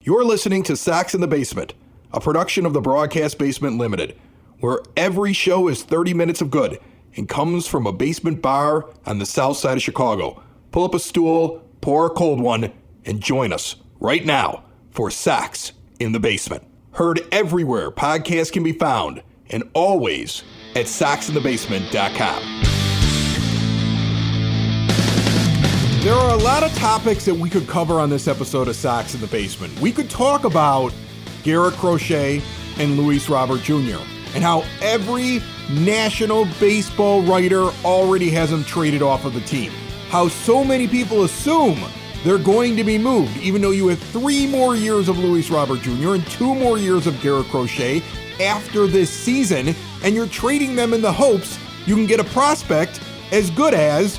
You're listening to Sox in the Basement, a production of the Broadcast Basement Limited, where every show is 30 minutes of good and comes from a basement bar on the south side of Chicago. Pull up a stool, pour a cold one, and join us right now for Sox in the Basement. Heard everywhere podcasts can be found, and always at soxinthebasement.com. There are a lot of topics that we could cover on this episode of Sox in the Basement. We could talk about Garrett Crochet and Luis Robert Jr. and how every national baseball writer already has him traded off of the team. How so many people assume they're going to be moved, even though you have 3 more years of Luis Robert Jr. and 2 more years of Garrett Crochet after this season, and you're trading them in the hopes you can get a prospect as good as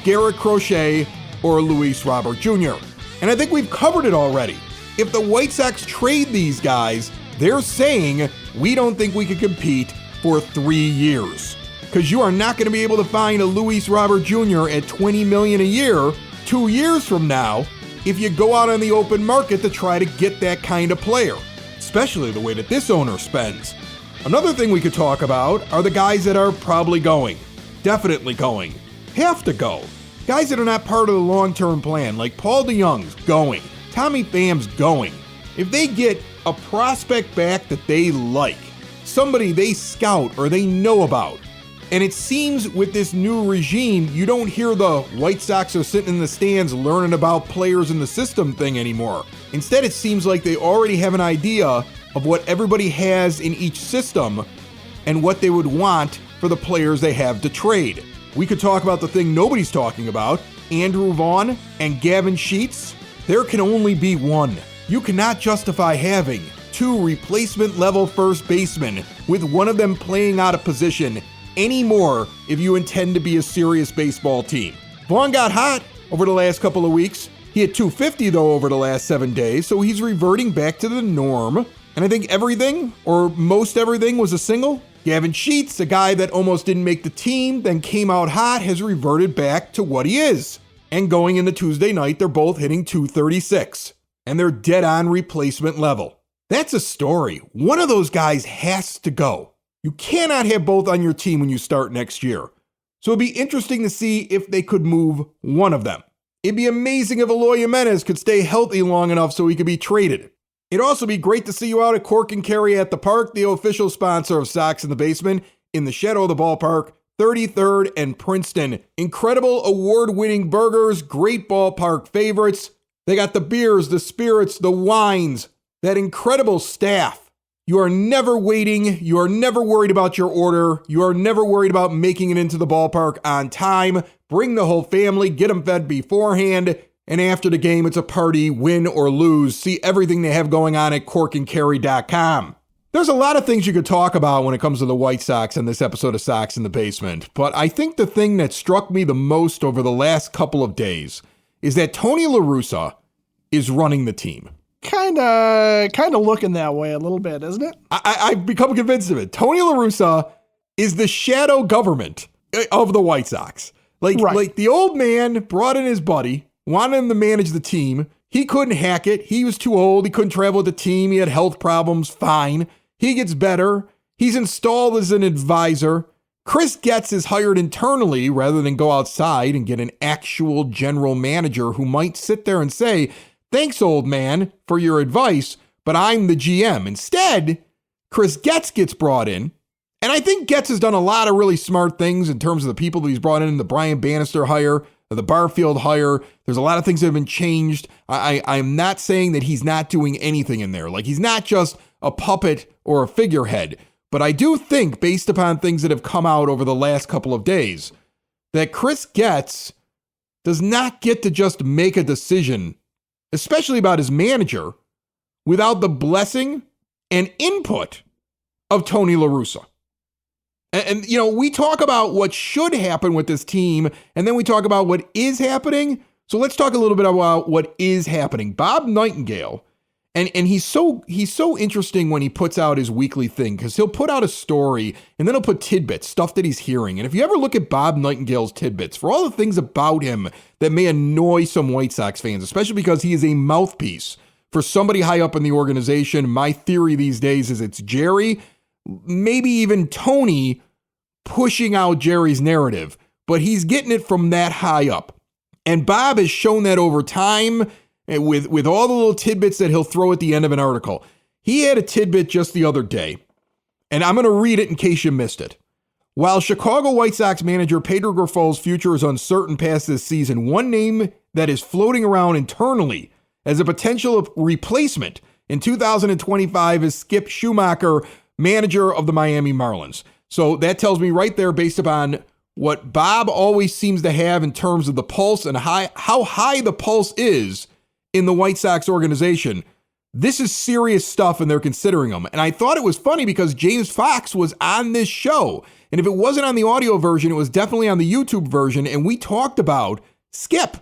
Garrett Crochet or Luis Robert Jr. And I think we've covered it already. If the White Sox trade these guys, they're saying we don't think we can compete for 3 years. Because you are not going to be able to find a Luis Robert Jr. at $20 million a year 2 years from now if you go out on the open market to try to get that kind of player, especially the way that this owner spends. Another thing we could talk about are the guys that are probably going, definitely going, have to go. Guys that are not part of the long-term plan, like Paul DeYoung's going, Tommy Pham's going. If they get a prospect back that they like, somebody they scout or they know about, and it seems with this new regime, you don't hear the White Sox are sitting in the stands learning about players in the system thing anymore. Instead, it seems like they already have an idea of what everybody has in each system and what they would want for the players they have to trade. We could talk about the thing nobody's talking about, Andrew Vaughn and Gavin Sheets. There can only be one. You cannot justify having 2 replacement-level first basemen with one of them playing out of position anymore if you intend to be a serious baseball team. Vaughn got hot over the last couple of weeks. He hit .250 though over the last 7 days, so he's reverting back to the norm. And I think everything, or most everything, was a single. Gavin Sheets, a guy that almost didn't make the team, then came out hot, has reverted back to what he is. And going into Tuesday night, they're both hitting .236. And they're dead on replacement level. That's a story. One of those guys has to go. You cannot have both on your team when you start next year. So it'd be interesting to see if they could move one of them. It'd be amazing if Eloy Jimenez could stay healthy long enough so he could be traded. It'd also be great to see you out at Cork and Kerry at the Park, the official sponsor of Sox in the Basement, in the shadow of the ballpark, 33rd and Princeton. Incredible award-winning burgers, great ballpark favorites. They got the beers, the spirits, the wines, that incredible staff. You are never waiting. You are never worried about your order. You are never worried about making it into the ballpark on time. Bring the whole family, get them fed beforehand. And after the game, it's a party, win or lose. See everything they have going on at corkandkerry.com. There's a lot of things you could talk about when it comes to the White Sox in this episode of Sox in the Basement. But I think the thing that struck me the most over the last couple of days is that Tony La Russa is running the team. Kind of looking that way a little bit, isn't it? I've become convinced of it. Tony La Russa is the shadow government of the White Sox. Like the old man brought in his buddy, wanted him to manage the team. He couldn't hack it. He was too old. He couldn't travel with the team. He had health problems. Fine. He gets better. He's installed as an advisor. Chris Getz is hired internally rather than go outside and get an actual general manager who might sit there and say, "Thanks, old man, for your advice, but I'm the GM." Instead, Chris Getz gets brought in. And I think Getz has done a lot of really smart things in terms of the people that he's brought in, the Brian Bannister hire, the Barfield hire. There's a lot of things that have been changed. I'm not saying that he's not doing anything in there. Like, he's not just a puppet or a figurehead. But I do think, based upon things that have come out over the last couple of days, that Chris Getz does not get to just make a decision, especially about his manager, without the blessing and input of Tony La Russa. And, you know, we talk about what should happen with this team, and then we talk about what is happening. So let's talk a little bit about what is happening. Bob Nightingale, and he's so interesting when he puts out his weekly thing, because he'll put out a story, and then he'll put tidbits, stuff that he's hearing. And if you ever look at Bob Nightingale's tidbits, for all the things about him that may annoy some White Sox fans, especially because he is a mouthpiece for somebody high up in the organization. My theory these days is it's Jerry, maybe even Tony pushing out Jerry's narrative, but he's getting it from that high up. And Bob has shown that over time with all the little tidbits that he'll throw at the end of an article. He had a tidbit just the other day, and I'm going to read it in case you missed it. While Chicago White Sox manager Pedro Grifol's future is uncertain past this season, one name that is floating around internally as a potential replacement in 2025 is Skip Schumaker, manager of the Miami Marlins. So that tells me right there, based upon what Bob always seems to have in terms of the pulse and how high the pulse is in the White Sox organization, this is serious stuff and they're considering him. And I thought it was funny because James Fox was on this show. And if it wasn't on the audio version, it was definitely on the YouTube version. And we talked about Skip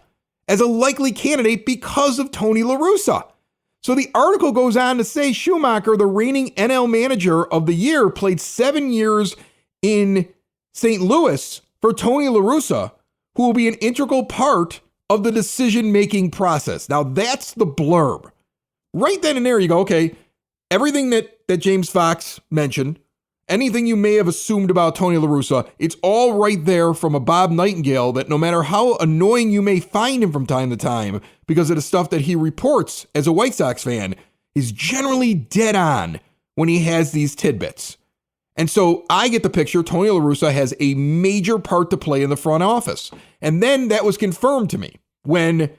as a likely candidate because of Tony La Russa. So the article goes on to say Schumaker, the reigning NL manager of the year, played 7 years in St. Louis for Tony La Russa, who will be an integral part of the decision-making process. Now that's the blurb. Right then and there you go, okay, everything that James Fox mentioned, anything you may have assumed about Tony La Russa, it's all right there from a Bob Nightingale that no matter how annoying you may find him from time to time because of the stuff that he reports as a White Sox fan, is generally dead on when he has these tidbits. And so I get the picture, Tony La Russa has a major part to play in the front office. And then that was confirmed to me when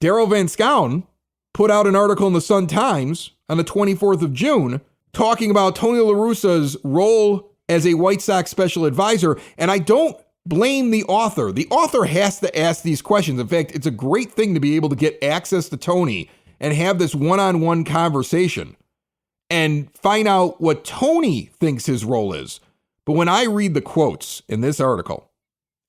Darryl Van Schouwen put out an article in the Sun-Times on the 24th of June talking about Tony La Russa's role as a White Sox special advisor. And I don't blame the author. The author has to ask these questions. In fact, it's a great thing to be able to get access to Tony and have this one-on-one conversation and find out what Tony thinks his role is. But when I read the quotes in this article,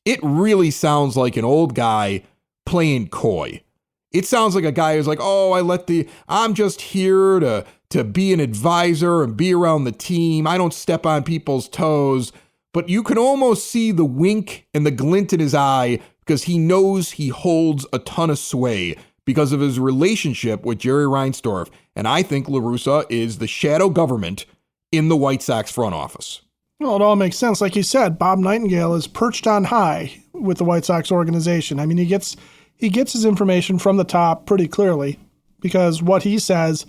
it really sounds like an old guy playing coy. It sounds like a guy who's like, I'm just here to be an advisor and be around the team. I don't step on people's toes. But you can almost see the wink and the glint in his eye because he knows he holds a ton of sway because of his relationship with Jerry Reinsdorf. And I think La Russa is the shadow government in the White Sox front office. Well, it all makes sense. Like you said, Bob Nightingale is perched on high with the White Sox organization. I mean, he gets his information from the top pretty clearly because what he says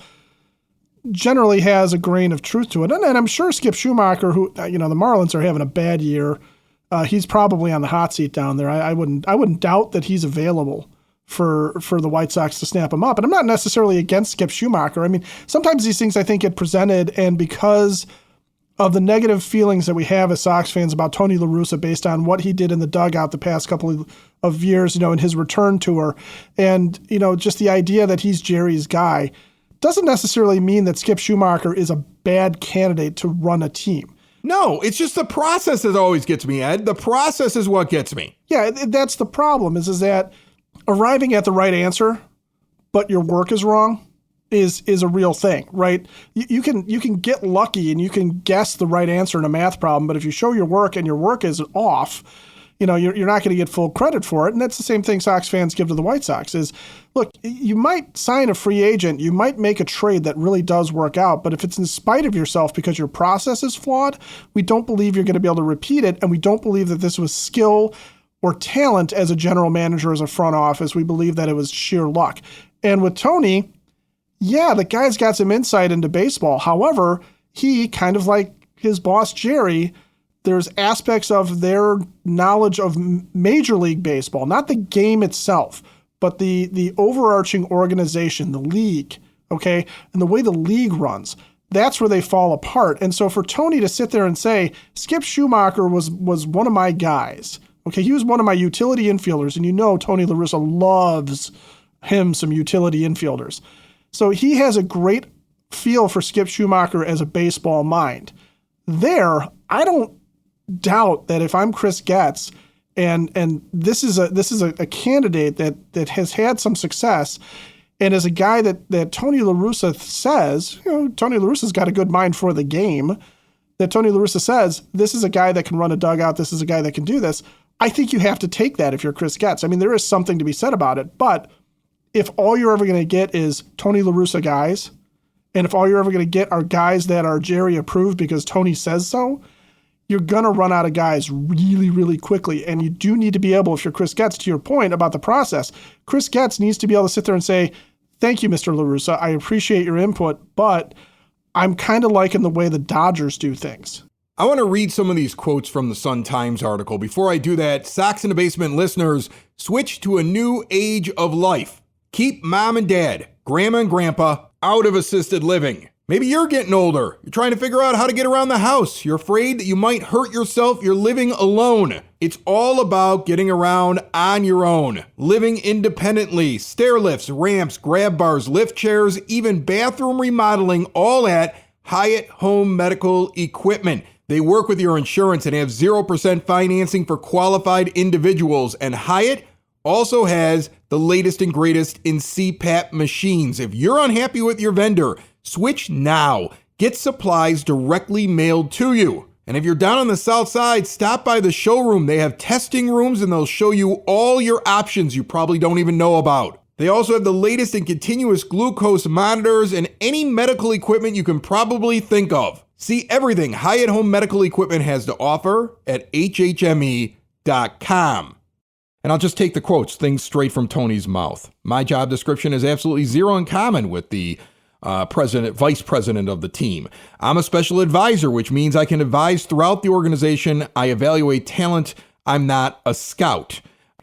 generally has a grain of truth to it. And I'm sure Skip Schumaker, who, the Marlins are having a bad year, he's probably on the hot seat down there. I wouldn't doubt that he's available for the White Sox to snap him up. And I'm not necessarily against Skip Schumaker. I mean, sometimes these things I think get presented, and because of the negative feelings that we have as Sox fans about Tony La Russa based on what he did in the dugout the past couple of years, in his return tour, and, just the idea that he's Jerry's guy, doesn't necessarily mean that Skip Schumaker is a bad candidate to run a team. No, it's just the process that always gets me, Ed. The process is what gets me. Yeah, that's the problem, is that arriving at the right answer, but your work is wrong, is a real thing, right? You can get lucky and you can guess the right answer in a math problem, but if you show your work and your work is off, you're not going to get full credit for it. And that's the same thing Sox fans give to the White Sox is, look, you might sign a free agent, you might make a trade that really does work out, but if it's in spite of yourself because your process is flawed, we don't believe you're going to be able to repeat it, and we don't believe that this was skill or talent as a general manager, as a front office. We believe that it was sheer luck. And with Tony, yeah, the guy's got some insight into baseball. However, he, kind of like his boss Jerry, there's aspects of their knowledge of Major League Baseball, not the game itself, but the overarching organization, the league, okay, and the way the league runs. That's where they fall apart. And so for Tony to sit there and say, Skip Schumaker was one of my guys, okay, he was one of my utility infielders, and Tony La Russa loves him some utility infielders. So he has a great feel for Skip Schumaker as a baseball mind. There, I don't doubt that if I'm Chris Getz, and this is a candidate that has had some success, and as a guy that Tony La Russa says, Tony La Russa's got a good mind for the game, that Tony La Russa says, this is a guy that can run a dugout, this is a guy that can do this. I think you have to take that if you're Chris Getz. I mean, there is something to be said about it, but if all you're ever going to get is Tony La Russa guys, and if all you're ever going to get are guys that are Jerry approved because Tony says so, you're going to run out of guys really, really quickly. And you do need to be able, if you're Chris Getz, to your point about the process, Chris Getz needs to be able to sit there and say, thank you, Mr. La Russa. I appreciate your input, but I'm kind of liking the way the Dodgers do things. I want to read some of these quotes from the Sun-Times article. Before I do that, Sox in the Basement listeners, switch to a new age of life. Keep mom and dad, grandma and grandpa out of assisted living. Maybe you're getting older. You're trying to figure out how to get around the house. You're afraid that you might hurt yourself. You're living alone. It's all about getting around on your own, living independently, stair lifts, ramps, grab bars, lift chairs, even bathroom remodeling, all at Hyatt Home Medical Equipment. They work with your insurance and have 0% financing for qualified individuals. And Hyatt also has the latest and greatest in CPAP machines. If you're unhappy with your vendor, switch now. Get supplies directly mailed to you. And if you're down on the south side, stop by the showroom. They have testing rooms and they'll show you all your options you probably don't even know about. They also have the latest in continuous glucose monitors and any medical equipment you can probably think of. See everything Hyatt Home Medical Equipment has to offer at hhme.com. And I'll just take the quotes, things straight from Tony's mouth. My job description is absolutely zero in common with the vice president of the team. I'm a special advisor, which means I can advise throughout the organization. I evaluate talent. I'm not a scout.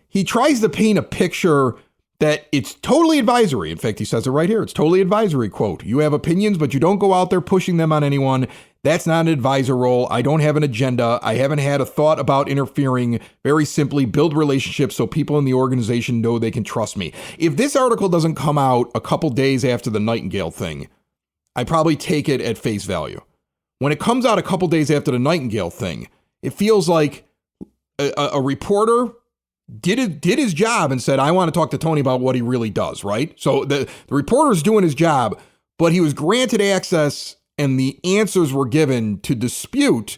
He tries to paint a picture that it's totally advisory. In fact, he says it right here. It's totally advisory, quote. You have opinions, but you don't go out there pushing them on anyone. That's not an advisor role. I don't have an agenda. I haven't had a thought about interfering. Very simply, build relationships so people in the organization know they can trust me. If this article doesn't come out a couple days after the Nightingale thing, I probably take it at face value. When it comes out a couple days after the Nightingale thing, it feels like a reporter did his job and said, I want to talk to Tony about what he really does, right? So the reporter's doing his job, but he was granted access and the answers were given to dispute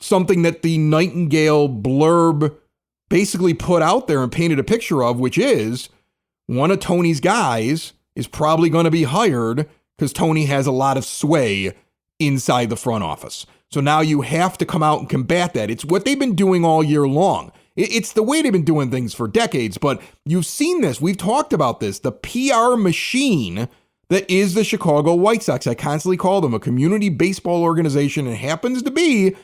something that the Nightingale blurb basically put out there and painted a picture of, which is one of Tony's guys is probably going to be hired because Tony has a lot of sway inside the front office. So now you have to come out and combat that. It's what they've been doing all year long. It's the way they've been doing things for decades, but you've seen this. We've talked about this. The PR machine that is the Chicago White Sox. I constantly call them a community baseball organization. It happens to be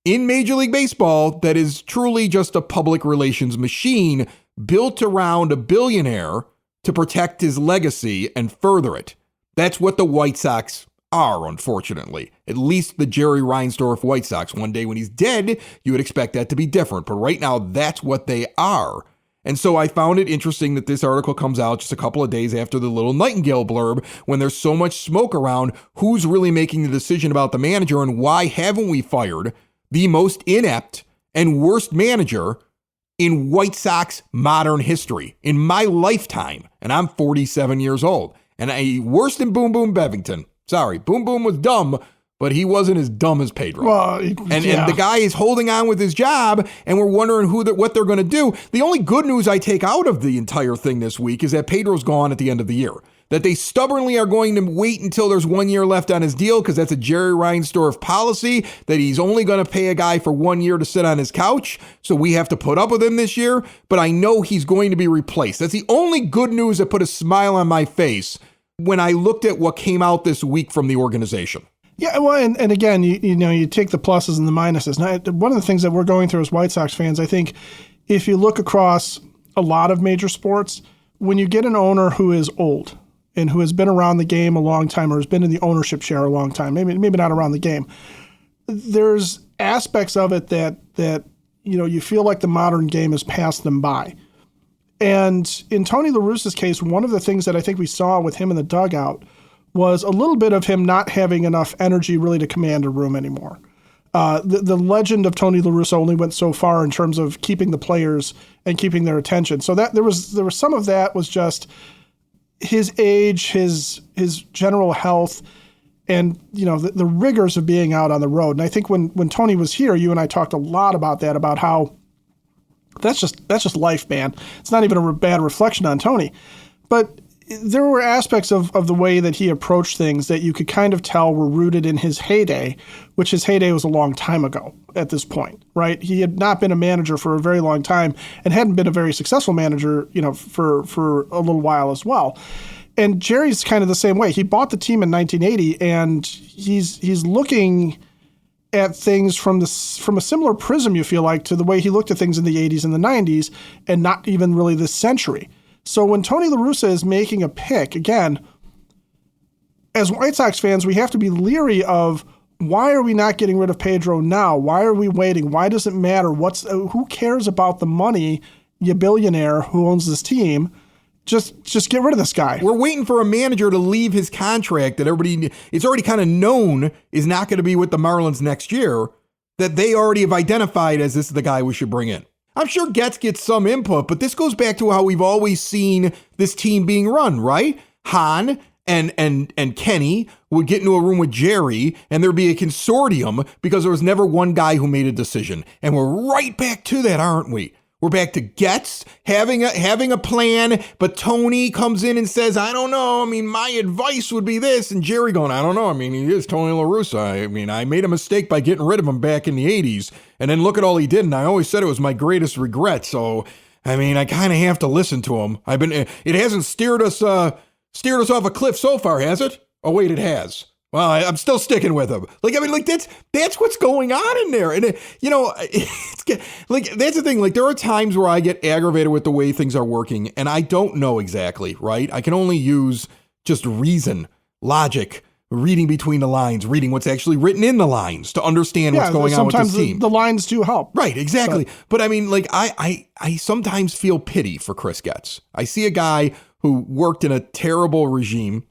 in Major League Baseball that is truly just a public relations machine built around a billionaire to protect his legacy and further it. That's what the White Sox are, unfortunately. At least the Jerry Reinsdorf White Sox. One day when he's dead, you would expect that to be different. But right now, that's what they are. And so I found it interesting that this article comes out just a couple of days after the little Nightingale blurb, when there's so much smoke around who's really making the decision about the manager and why haven't we fired the most inept and worst manager in White Sox modern history, in my lifetime. And I'm 47 years old. And worse than Boom Boom Bevington. Sorry, Boom Boom was dumb, but he wasn't as dumb as Pedro. Well, and the guy is holding on with his job, and we're wondering what they're going to do. The only good news I take out of the entire thing this week is that Pedro's gone at the end of the year. That they stubbornly are going to wait until there's 1 year left on his deal because that's a Jerry Reinsdorf policy, that he's only going to pay a guy for 1 year to sit on his couch. So we have to put up with him this year, but I know he's going to be replaced. That's the only good news that put a smile on my face when I looked at what came out this week from the organization. Yeah, well, and again, you take the pluses and the minuses. Now, one of the things that we're going through as White Sox fans, I think, if you look across a lot of major sports, when you get an owner who is old and who has been around the game a long time or has been in the ownership chair a long time, maybe not around the game, there's aspects of it that you feel like the modern game has passed them by. And in Tony La Russa's case, one of the things that I think we saw with him in the dugout was a little bit of him not having enough energy really to command a room anymore. The legend of Tony La Russa only went so far in terms of keeping the players and keeping their attention. So that there was some of that was just his age, his general health, and the rigors of being out on the road. And I think when Tony was here, you and I talked a lot about that, about how that's just life, man. It's not even a bad reflection on Tony. But there were aspects of the way that he approached things that you could kind of tell were rooted in his heyday, which his heyday was a long time ago at this point, right? He had not been a manager for a very long time and hadn't been a very successful manager, for a little while as well. And Jerry's kind of the same way. He bought the team in 1980, and he's looking at things from a similar prism, you feel like, to the way he looked at things in the 80s and the 90s, and not even really this century. So when Tony La Russa is making a pick, again, as White Sox fans, we have to be leery of, why are we not getting rid of Pedro now? Why are we waiting? Why does it matter? Who cares about the money, you billionaire who owns this team? Just get rid of this guy. We're waiting for a manager to leave his contract that it's already kind of known is not going to be with the Marlins next year, that they already have identified as this is the guy we should bring in. I'm sure Getz gets some input, but this goes back to how we've always seen this team being run, right? Hahn and Kenny would get into a room with Jerry, and there'd be a consortium because there was never one guy who made a decision. And we're right back to that, aren't we? We're back to Getz having a plan, but Tony comes in and says, I don't know. I mean, my advice would be this. And Jerry going, I don't know. I mean, he is Tony La Russa. I mean, I made a mistake by getting rid of him back in the 80s. And then look at all he did. And I always said it was my greatest regret. So, I mean, I kind of have to listen to him. It hasn't steered us off a cliff so far, has it? Oh, wait, it has. Well, I'm still sticking with him. That's what's going on in there. And, it's that's the thing. Like, there are times where I get aggravated with the way things are working, and I don't know exactly, right? I can only use just reason, logic, reading between the lines, reading what's actually written in the lines to understand what's going on with this team. Sometimes the lines do help. Right, exactly. But I mean, I sometimes feel pity for Chris Getz. I see a guy who worked in a terrible regime,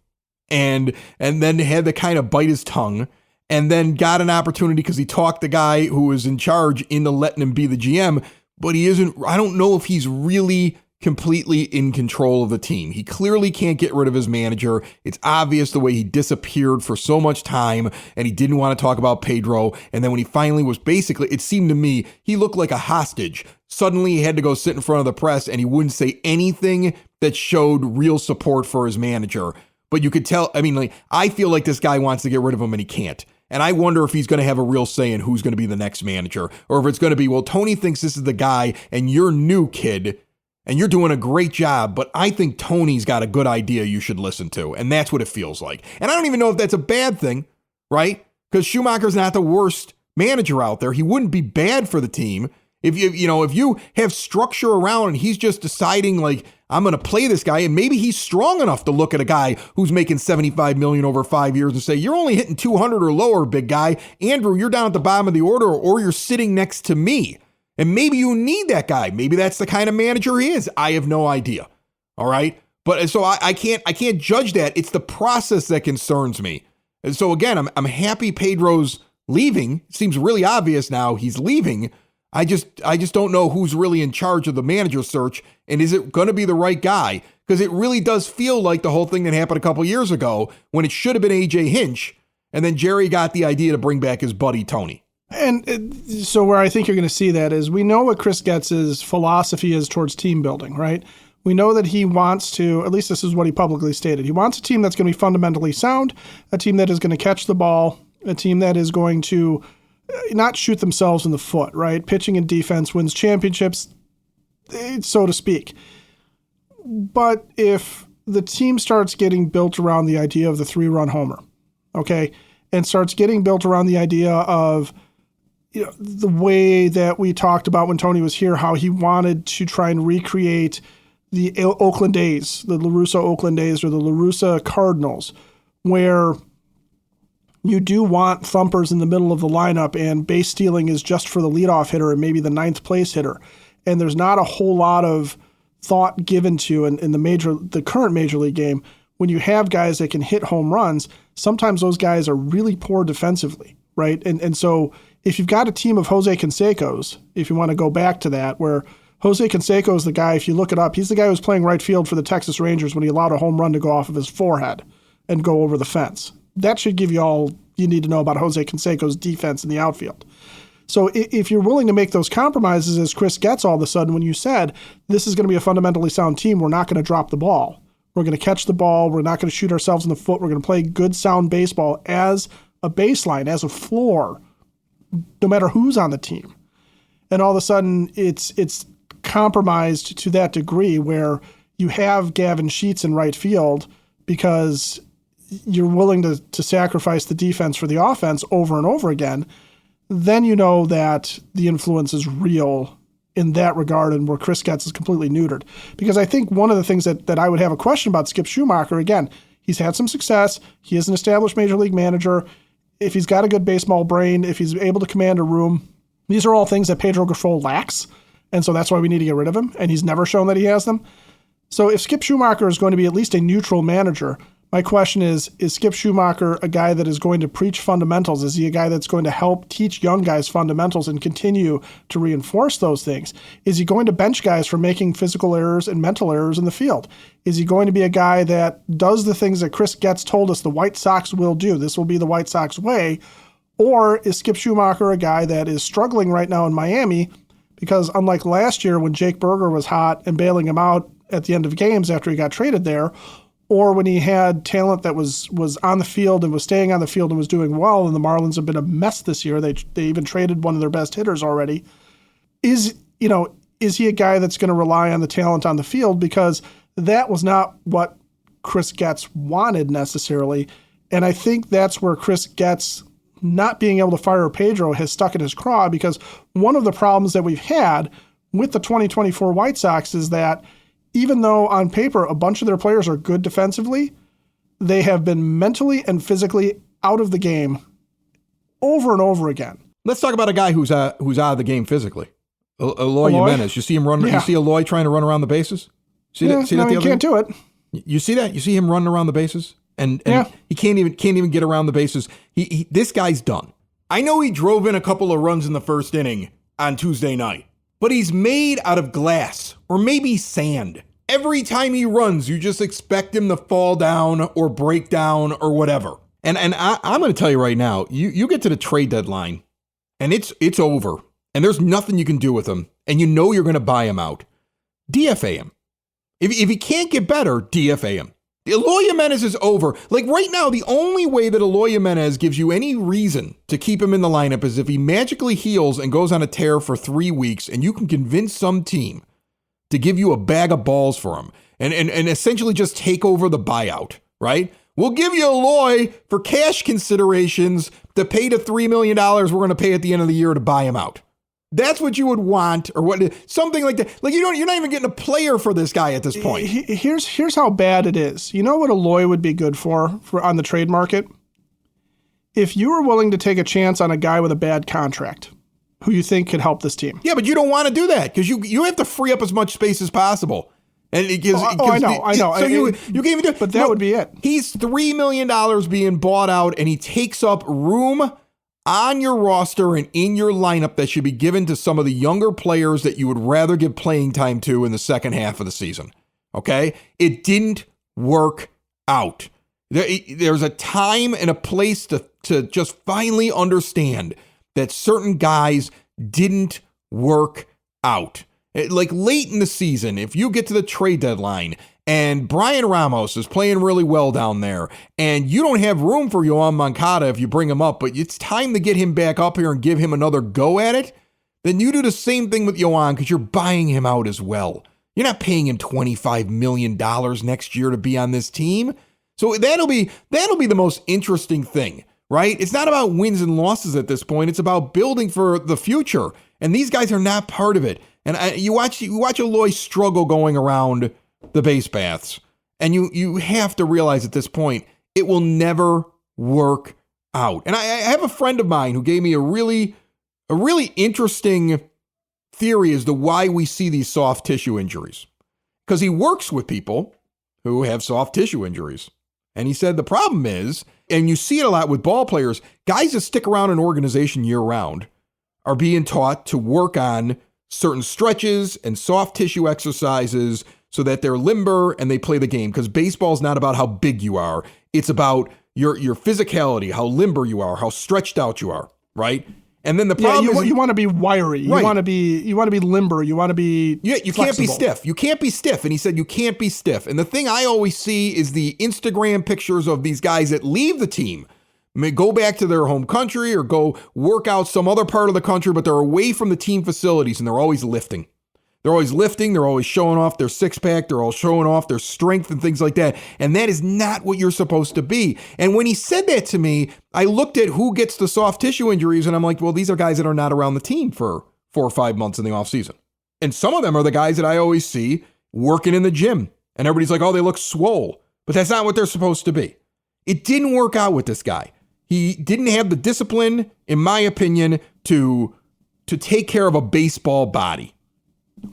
and then had to kind of bite his tongue, and then got an opportunity because he talked the guy who was in charge into letting him be the GM, but he isn't. I don't know if he's really completely in control of the team. He clearly can't get rid of his manager. It's obvious the way he disappeared for so much time, and he didn't want to talk about Pedro. And then when he finally was it seemed to me, he looked like a hostage. Suddenly he had to go sit in front of the press, and he wouldn't say anything that showed real support for his manager. But you could tell, I feel like this guy wants to get rid of him and he can't. And I wonder if he's going to have a real say in who's going to be the next manager, or if it's going to be, well, Tony thinks this is the guy and you're new, kid, and you're doing a great job, but I think Tony's got a good idea you should listen to. And that's what it feels like. And I don't even know if that's a bad thing, right? Because Schumaker's not the worst manager out there. He wouldn't be bad for the team. If you have structure around and he's just deciding, like, I'm going to play this guy, and maybe he's strong enough to look at a guy who's making $75 million over 5 years and say, you're only hitting 200 or lower, big guy. Andrew, you're down at the bottom of the order, or you're sitting next to me. And maybe you need that guy. Maybe that's the kind of manager he is. I have no idea. All right. But so I can't judge that. It's the process that concerns me. And so again, I'm happy Pedro's leaving. It seems really obvious now he's leaving. I just don't know who's really in charge of the manager search, and is it going to be the right guy? Because it really does feel like the whole thing that happened a couple years ago when it should have been AJ Hinch, and then Jerry got the idea to bring back his buddy Tony. And so where I think you're going to see that is, we know what Chris Getz's philosophy is towards team building, right? We know that he wants to, at least this is what he publicly stated, he wants a team that's going to be fundamentally sound, a team that is going to catch the ball, a team that is going to not shoot themselves in the foot, right? Pitching and defense wins championships, so to speak. But if the team starts getting built around the idea of the 3-run homer, okay, and starts getting built around the idea of, the way that we talked about when Tony was here, how he wanted to try and recreate the Oakland A's, the La Russa Oakland A's, or the La Russa Cardinals, where you do want thumpers in the middle of the lineup, and base stealing is just for the leadoff hitter and maybe the 9th place hitter. And there's not a whole lot of thought given to in the current major league game. When you have guys that can hit home runs, sometimes those guys are really poor defensively, right? And so if you've got a team of Jose Cansecos, if you want to go back to that, where Jose Canseco is the guy, if you look it up, he's the guy who was playing right field for the Texas Rangers when he allowed a home run to go off of his forehead and go over the fence. That should give you all you need to know about Jose Canseco's defense in the outfield. So if you're willing to make those compromises, as Chris Getz all of a sudden, when you said, this is going to be a fundamentally sound team, we're not going to drop the ball, We're going to catch the ball. We're not going to shoot ourselves in the foot. We're going to play good, sound baseball as a baseline, as a floor, no matter who's on the team. And all of a sudden, it's compromised to that degree where you have Gavin Sheets in right field because you're willing to sacrifice the defense for the offense over and over again. Then you know that the influence is real in that regard and where Chris Getz is completely neutered. Because I think one of the things that I would have a question about Skip Schumaker, again, he's had some success. He is an established major league manager. If he's got a good baseball brain, if he's able to command a room, these are all things that Pedro Grifol lacks. And so that's why we need to get rid of him. And he's never shown that he has them. So if Skip Schumaker is going to be at least a neutral manager, my question is Skip Schumaker a guy that is going to preach fundamentals? Is he a guy that's going to help teach young guys fundamentals and continue to reinforce those things? Is he going to bench guys for making physical errors and mental errors in the field? Is he going to be a guy that does the things that Chris Getz told us the White Sox will do? This will be the White Sox way. Or is Skip Schumaker a guy that is struggling right now in Miami because unlike last year when Jake Berger was hot and bailing him out at the end of games after he got traded there, or when he had talent that was on the field and was staying on the field and was doing well, and the Marlins have been a mess this year. They even traded one of their best hitters already. Is he a guy that's going to rely on the talent on the field? Because that was not what Chris Getz wanted necessarily. And I think that's where Chris Getz not being able to fire Pedro has stuck in his craw, because one of the problems that we've had with the 2024 White Sox is that even though on paper a bunch of their players are good defensively, they have been mentally and physically out of the game over and over again. Let's talk about a guy who's out of the game physically. Eloy Jimenez. You see him run. Yeah. You see Eloy trying to run around the bases. See that? He can't do it. You see that? You see him running around the bases, and he can't even get around the bases. This guy's done. I know he drove in a couple of runs in the first inning on Tuesday night, but he's made out of glass or maybe sand. Every time he runs, you just expect him to fall down or break down or whatever. And I'm going to tell you right now, you get to the trade deadline and it's over and there's nothing you can do with him, and you know you're going to buy him out. DFA him. If he can't get better, DFA him. Eloy Jimenez is over. Like right now, the only way that Eloy Jimenez gives you any reason to keep him in the lineup is if he magically heals and goes on a tear for 3 weeks, and you can convince some team to give you a bag of balls for him and essentially just take over the buyout, right? We'll give you Eloy for cash considerations to pay the $3 million we're going to pay at the end of the year to buy him out. That's what you would want, or what, something like that. Like you're not even getting a player for this guy at this point. Here's how bad it is. You know what Eloy would be good for on the trade market? If you were willing to take a chance on a guy with a bad contract who you think could help this team. Yeah, but you don't want to do that because you have to free up as much space as possible. And it gives. I know. So you can't even do it. But that would be it. He's $3 million being bought out, and he takes up room on your roster and in your lineup that should be given to some of the younger players that you would rather give playing time to in the second half of the season. Okay? It didn't work out. There's a time and a place to just finally understand that certain guys didn't work out. Like late in the season, if you get to the trade deadline and Brian Ramos is playing really well down there, and you don't have room for Yoan Moncada if you bring him up, but it's time to get him back up here and give him another go at it, then you do the same thing with Yoan because you're buying him out as well. You're not paying him $25 million next year to be on this team. So that'll be the most interesting thing, right? It's not about wins and losses at this point. It's about building for the future. And these guys are not part of it. And you watch Eloy struggle going around the base paths, and you have to realize at this point it will never work out. And I have a friend of mine who gave me a really interesting theory as to why we see these soft tissue injuries, because he works with people who have soft tissue injuries, and he said the problem is, and you see it a lot with ball players, guys that stick around an organization year round are being taught to work on certain stretches and soft tissue exercises so that they're limber and they play the game. Because baseball is not about how big you are. It's about your physicality, how limber you are, how stretched out you are, right? And then the problem is you want to be wiry. You want to be limber. You want to be you flexible. Can't be stiff. You can't be stiff. And he said you can't be stiff. And the thing I always see is the Instagram pictures of these guys that leave the team, may go back to their home country or go work out some other part of the country, but they're away from the team facilities and they're always lifting. They're always lifting. They're always showing off their six-pack. They're all showing off their strength and things like that. And that is not what you're supposed to be. And when he said that to me, I looked at who gets the soft tissue injuries, and I'm like, well, these are guys that are not around the team for 4 or 5 months in the offseason. And some of them are the guys that I always see working in the gym. And everybody's like, oh, they look swole. But that's not what they're supposed to be. It didn't work out with this guy. He didn't have the discipline, in my opinion, to take care of a baseball body.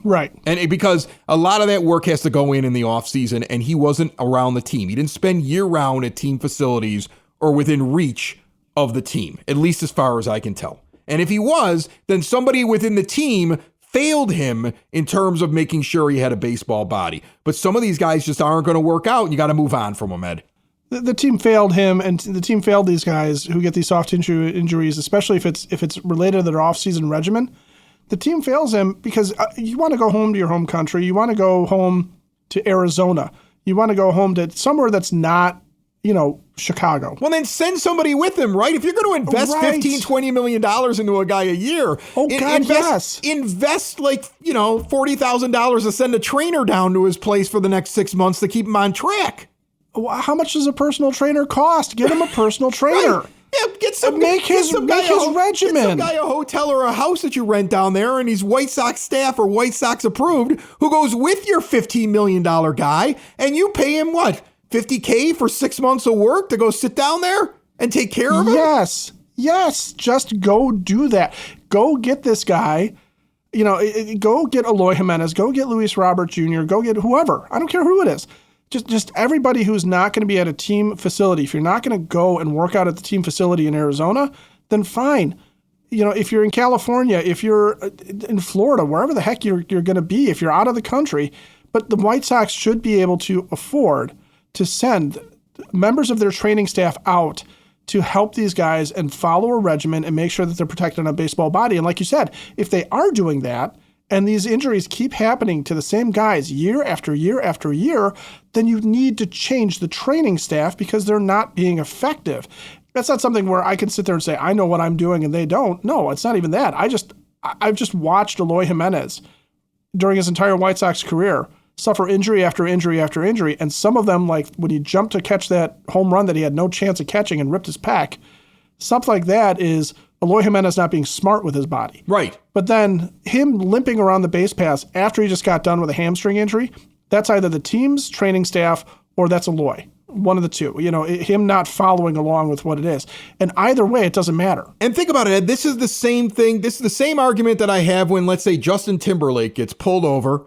Right. And because a lot of that work has to go in the offseason, and he wasn't around the team. He didn't spend year-round at team facilities or within reach of the team, at least as far as I can tell. And if he was, then somebody within the team failed him in terms of making sure he had a baseball body. But some of these guys just aren't going to work out, and you got to move on from them, Ed. The team failed him, and the team failed these guys who get these soft tissue injuries, especially if it's related to their off-season regimen. The team fails him because you want to go home to your home country. You want to go home to Arizona. You want to go home to somewhere that's not, Chicago. Well, then send somebody with him, right? If you're going to invest $15-20 million into a guy a year, invest like, $40,000 to send a trainer down to his place for the next 6 months to keep him on track. How much does a personal trainer cost? Get him a personal trainer. Right. Yeah, make his regimen. Get some guy a hotel or a house that you rent down there, and he's White Sox staff or White Sox approved, who goes with your $15 million guy, and you pay him what, $50K for 6 months of work to go sit down there and take care of him? Yes. Just go do that. Go get this guy. Go get Eloy Jimenez. Go get Luis Robert Jr. Go get whoever. I don't care who it is. Just everybody who's not going to be at a team facility. If you're not going to go and work out at the team facility in Arizona, then fine. If you're in California, if you're in Florida, wherever the heck you're going to be, if you're out of the country, but the White Sox should be able to afford to send members of their training staff out to help these guys and follow a regimen and make sure that they're protected on a baseball body. And like you said, if they are doing that, and these injuries keep happening to the same guys year after year after year, then you need to change the training staff because they're not being effective. That's not something where I can sit there and say, I know what I'm doing and they don't. No, it's not even that. I've just watched Eloy Jimenez during his entire White Sox career suffer injury after injury after injury. And some of them, like when he jumped to catch that home run that he had no chance of catching and ripped his pec, something like that is Eloy Jimenez not being smart with his body. Right. But then him limping around the base paths after he just got done with a hamstring injury, that's either the team's training staff or that's Eloy. One of the two. Him not following along with what it is. And either way, it doesn't matter. And think about it, Ed. This is the same thing. This is the same argument that I have when, let's say, Justin Timberlake gets pulled over,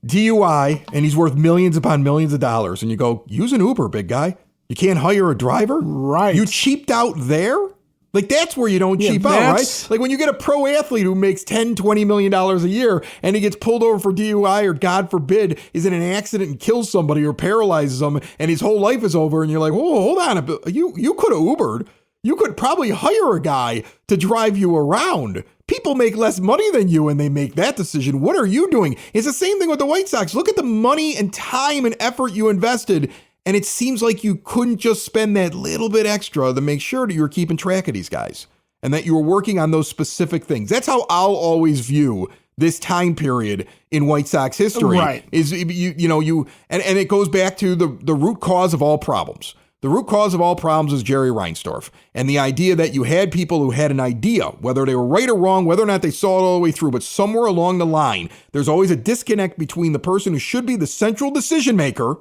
DUI, and he's worth millions upon millions of dollars. And you go, use an Uber, big guy. You can't hire a driver? Right. You cheaped out there? Like, that's where you don't cheap out, right? Like when you get a pro athlete who makes $10-20 million a year and he gets pulled over for DUI or, God forbid, is in an accident and kills somebody or paralyzes them and his whole life is over, and you're like, whoa, hold on. You could have Ubered. You could probably hire a guy to drive you around. People make less money than you and they make that decision. What are you doing? It's the same thing with the White Sox. Look at the money and time and effort you invested. And it seems like you couldn't just spend that little bit extra to make sure that you were keeping track of these guys and that you were working on those specific things. That's how I'll always view this time period in White Sox history. Right. Is and it goes back to the root cause of all problems. The root cause of all problems is Jerry Reinsdorf. And the idea that you had people who had an idea, whether they were right or wrong, whether or not they saw it all the way through, but somewhere along the line, there's always a disconnect between the person who should be the central decision maker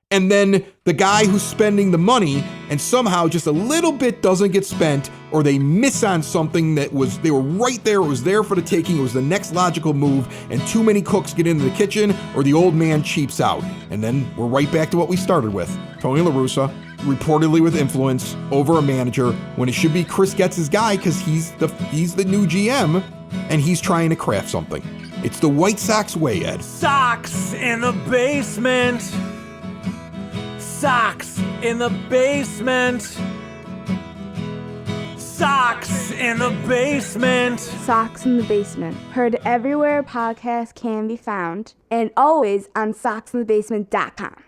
and then the guy who's spending the money, and somehow just a little bit doesn't get spent, or they miss on something they were right there, it was there for the taking, it was the next logical move, and too many cooks get into the kitchen, or the old man cheaps out. And then we're right back to what we started with. Tony La Russa, reportedly with influence over a manager, when it should be Chris Getz's guy, because he's the new GM, and he's trying to craft something. It's the White Sox way, Ed. Sox in the basement. Sox in the basement. Socks in the Basement. Socks in the Basement. Heard everywhere podcasts can be found, and always on socksinthebasement.com.